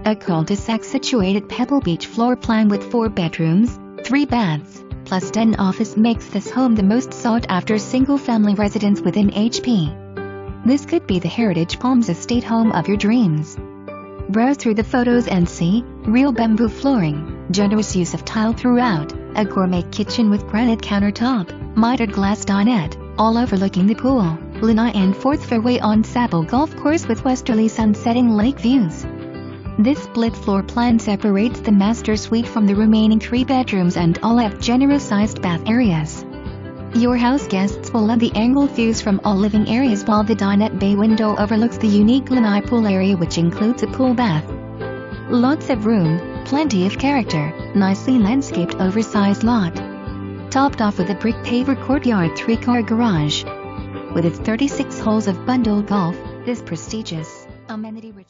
A cul-de-sac situated Pebble Beach floor plan with 4 bedrooms, 3 baths, plus den office makes this home the most sought-after single-family residence within HP. This could be the Heritage Palms estate home of your dreams. Browse through the photos and see real bamboo flooring, generous use of tile throughout, a gourmet kitchen with granite countertop, mitered glass dinette, all overlooking the pool, lanai and 4th fairway on Sabal Golf Course with westerly sun-setting lake views. This split floor plan separates the master suite from the remaining 3 bedrooms and all have generous-sized bath areas. Your house guests will love the angled views from all living areas, while the dinette bay window overlooks the unique lanai pool area, which includes a pool bath. Lots of room, plenty of character, nicely landscaped oversized lot. Topped off with a brick paver courtyard 3-car garage. With its 36 holes of bundle golf, this prestigious, amenity-rich